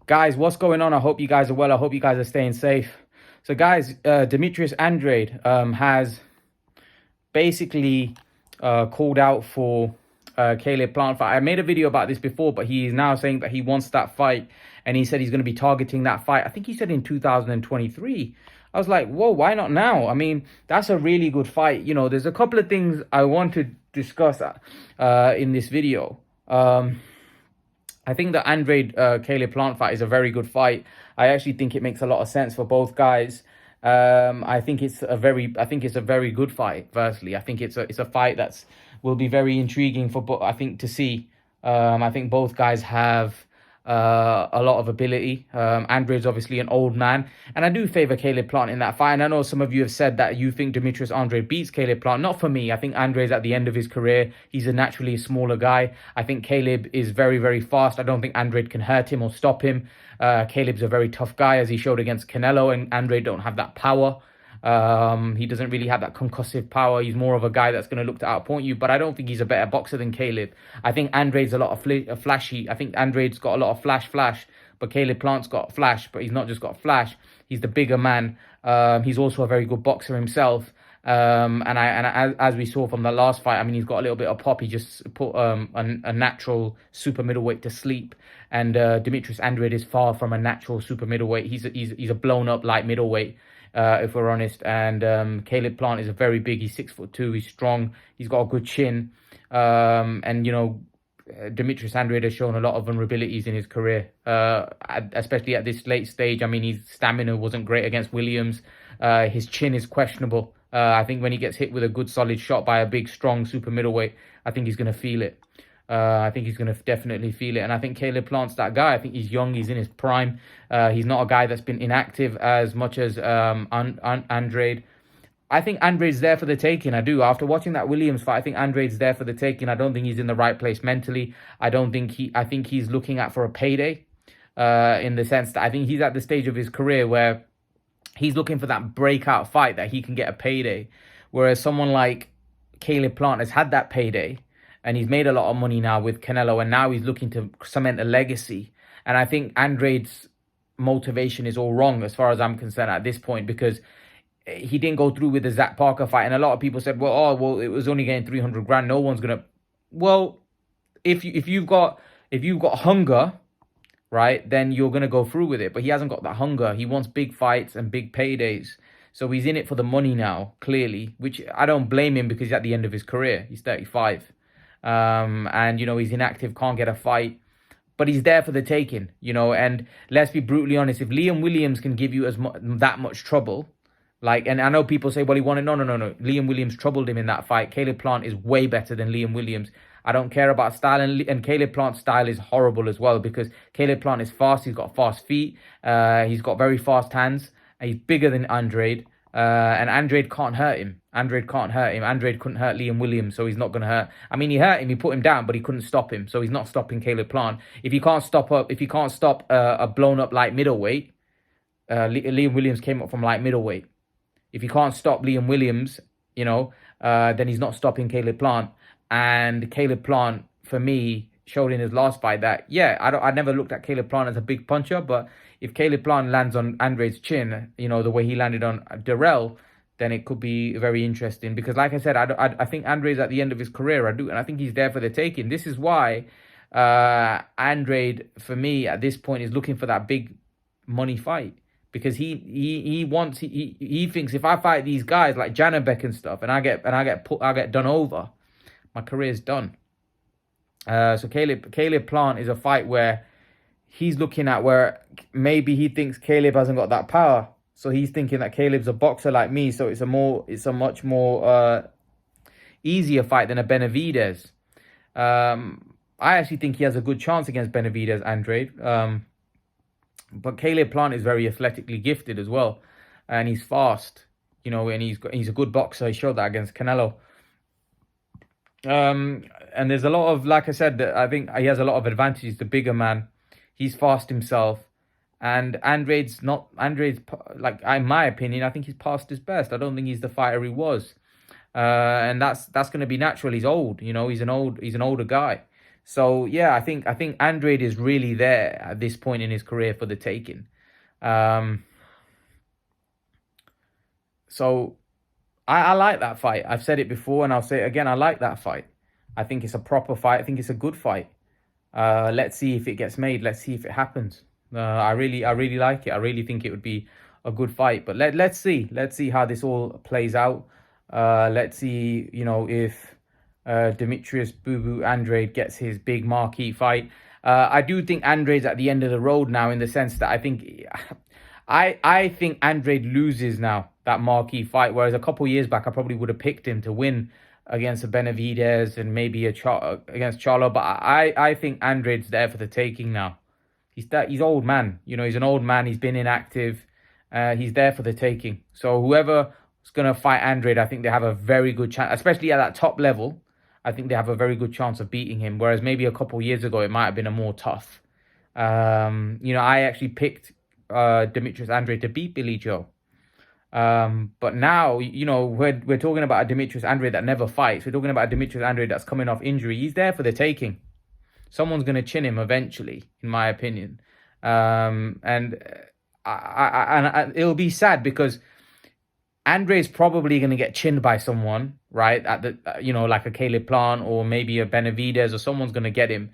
Guys, what's going on? I hope you guys are well. I hope you guys are staying safe. So, guys, Demetrius Andrade has basically called out for Caleb Plant fight. I made a video about this before, but he is now saying that he wants that fight, and he said he's going to be targeting that fight. I think he said in 2023. I was like, whoa, why not now? I mean, that's a really good fight. You know, there's a couple of things I want to discuss in this video. I think the Andrade Caleb Plant fight is a very good fight. I actually think it makes a lot of sense for both guys. I think it's a very good fight. Firstly, I think it's a fight that's will be very intriguing for I think to see. I think both guys have a lot of ability. Andrade's obviously an old man, and I do favor Caleb Plant in that fight. And I know some of you have said that you think Demetrius Andrade beats Caleb Plant. Not for me. I think Andrade's at the end of his career. He's a naturally smaller guy. I think Caleb is very, very fast. I don't think Andrade can hurt him or stop him. Caleb's a very tough guy, as he showed against Canelo, and Andrade don't have that power. He doesn't really have that concussive power. He's more of a guy that's going to look to outpoint you, but I don't think he's a better boxer than Caleb. I think Andrade's a lot of flashy. I think Andrade's got a lot of flash, but Caleb Plant's got flash, but he's not just got flash. He's the bigger man. He's also a very good boxer himself. As we saw from the last fight, I mean, he's got a little bit of pop. He just put a natural super middleweight to sleep. And Demetrius Andrade is far from a natural super middleweight. He's a blown up light middleweight. If we're honest. And Caleb Plant is a very big. He's 6'2". He's strong. He's got a good chin. And you know, Demetrius Andrade has shown a lot of vulnerabilities in his career, especially at this late stage. I mean, his stamina wasn't great against Williams. His chin is questionable. I think when he gets hit with a good solid shot by a big, strong super middleweight, I think he's going to feel it. I think he's going to definitely feel it. And I think Caleb Plant's that guy. I think he's young. He's in his prime. He's not a guy that's been inactive as much as Andrade. I think Andrade's there for the taking. I do. After watching that Williams fight, I think Andrade's there for the taking. I don't think he's in the right place mentally. I think he's looking at for a payday in the sense that I think he's at the stage of his career where he's looking for that breakout fight that he can get a payday. Whereas someone like Caleb Plant has had that payday, and he's made a lot of money now with Canelo, and now he's looking to cement a legacy. And I think Andrade's motivation is all wrong as far as I'm concerned at this point, because he didn't go through with the Zach Parker fight. And a lot of people said, well, it was only getting 300 grand. No one's going to... Well, if you've got hunger, right, then you're going to go through with it. But he hasn't got that hunger. He wants big fights and big paydays. So he's in it for the money now, clearly, which I don't blame him because he's at the end of his career. He's 35. And, you know, he's inactive, can't get a fight. But he's there for the taking, you know. And let's be brutally honest, if Liam Williams can give you that much trouble, like, and I know people say, well, he wanted... No. Liam Williams troubled him in that fight. Caleb Plant is way better than Liam Williams. I don't care about style, and Caleb Plant's style is horrible as well, because Caleb Plant is fast. He's got fast feet. He's got very fast hands. He's bigger than Andrade. And Andrade can't hurt him. Andrade couldn't hurt Liam Williams, so he's not going to hurt. I mean, he hurt him, he put him down, but he couldn't stop him. So he's not stopping Caleb Plant. If you can't stop a blown up light middleweight, Liam Williams came up from light middleweight. If you can't stop Liam Williams, you know, then he's not stopping Caleb Plant. And Caleb Plant, for me, showed in his last fight that, yeah, I never looked at Caleb Plant as a big puncher, but if Caleb Plant lands on Andrade's chin, you know, the way he landed on Darrell, then it could be very interesting. Because like I said, I think Andrade's at the end of his career. And I think he's there for the taking. This is why Andrade, for me, at this point, is looking for that big money fight. Because he thinks if I fight these guys like Janabek and stuff, and I get done over, my career's done. So Caleb Plant is a fight where he's looking at where maybe he thinks Caleb hasn't got that power. So he's thinking that Caleb's a boxer like me. So it's a much more easier fight than a Benavidez. I actually think he has a good chance against Benavidez, Andrade. But Caleb Plant is very athletically gifted as well. And he's fast, you know, and he's a good boxer. He showed that against Canelo. And there's a lot of, like I said, I think he has a lot of advantages. The bigger man, he's fast himself, and Andrade's like, in my opinion, I think he's past his best. I don't think he's the fighter he was, and that's going to be natural. He's old, you know. He's an older guy, So yeah, I think Andrade is really there at this point in his career for the taking. Um, so I like that fight. I've said it before and I'll say it again. I like that fight. I think it's a proper fight. I think it's a good fight. Let's see if it gets made. Let's see if it happens. I really like it. I really think it would be a good fight. But let's see how this all plays out. Let's see, if Demetrius Boo Boo Andrade gets his big marquee fight. I do think Andrade's at the end of the road now, in the sense that I think Andrade loses now that marquee fight. Whereas a couple years back, I probably would have picked him to win against a Benavidez and maybe against Charlo. But I think Andrade's there for the taking now. He's old man. He's an old man. He's been inactive. He's there for the taking. So whoever's gonna fight Andrade, I think they have a very good chance, especially at that top level. I think they have a very good chance of beating him. Whereas maybe a couple years ago, it might have been a more tough. I actually picked Demetrius Andrade to beat Billy Joe. But now, we're talking about a Demetrius Andrade that never fights. We're talking about a Demetrius Andrade that's coming off injury. He's there for the taking. Someone's going to chin him eventually, in my opinion. And it'll be sad because Andre's probably going to get chinned by someone, right? At the like a Caleb Plant or maybe a Benavidez, or someone's going to get him,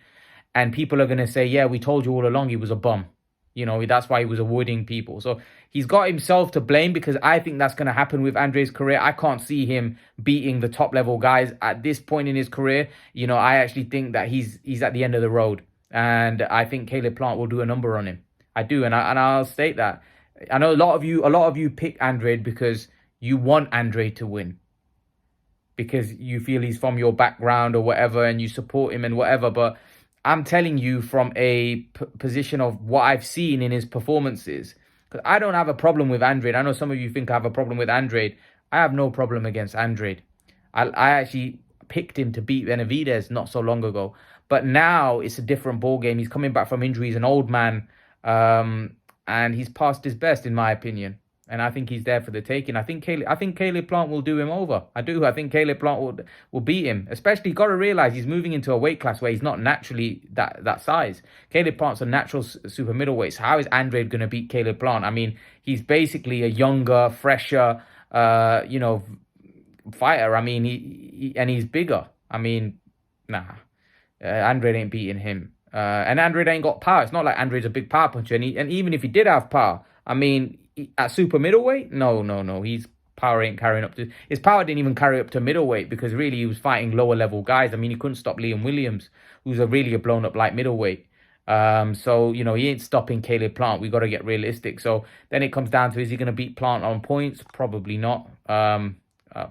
and people are going to say, "Yeah, we told you all along he was a bum." That's why he was avoiding people. So he's got himself to blame, because I think that's going to happen with Andre's career. I can't see him beating the top level guys at this point in his career. I actually think that he's at the end of the road, and I think Caleb Plant will do a number on him. I do, and I'll state that. I know a lot of you pick Andrade because you want Andrade to win, because you feel he's from your background or whatever, and you support him and whatever. But I'm telling you from a position of what I've seen in his performances, because I don't have a problem with Andrade. I know some of you think I have a problem with Andrade. I have no problem against Andrade. I actually picked him to beat Benavidez not so long ago. But now it's a different ball game. He's coming back from injury. He's an old man. And he's past his best, in my opinion. And I think he's there for the taking. I think Caleb Plant will do him over. I do. I think Caleb Plant will beat him. Especially, got to realize he's moving into a weight class where he's not naturally that size. Caleb Plant's a natural super middleweight. So how is Andrade going to beat Caleb Plant? I mean, he's basically a younger, fresher, fighter. I mean, he's bigger. I mean, nah, Andrade ain't beating him. And Andrade ain't got power. It's not like Andrade's a big power puncher. And even if he did have power, I mean, at super middleweight, no. His power ain't carrying up to... His power didn't even carry up to middleweight, because really he was fighting lower level guys. I mean, he couldn't stop Liam Williams, who's really a blown up light middleweight. So, he ain't stopping Caleb Plant. We got to get realistic. So then it comes down to, is he going to beat Plant on points? Probably not.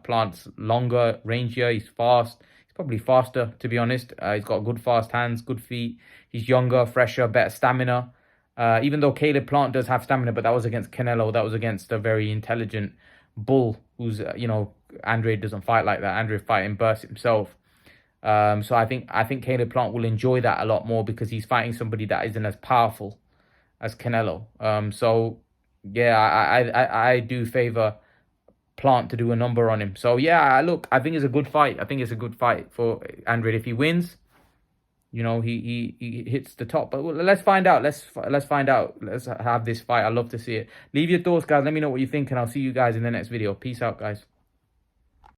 Plant's longer, rangier. He's fast. He's probably faster, to be honest. He's got good fast hands, good feet. He's younger, fresher, better stamina. Even though Caleb Plant does have stamina, but that was against Canelo. That was against a very intelligent bull who's, Andrade doesn't fight like that. Andrade fighting burst himself. So I think Caleb Plant will enjoy that a lot more, because he's fighting somebody that isn't as powerful as Canelo. So yeah, I do favor Plant to do a number on him. So yeah, look, I think it's a good fight. I think it's a good fight for Andrade. If he wins, he hits the top. But let's find out. Let's find out. Let's have this fight. I'd love to see it. Leave your thoughts, guys. Let me know what you think, and I'll see you guys in the next video. Peace out, guys.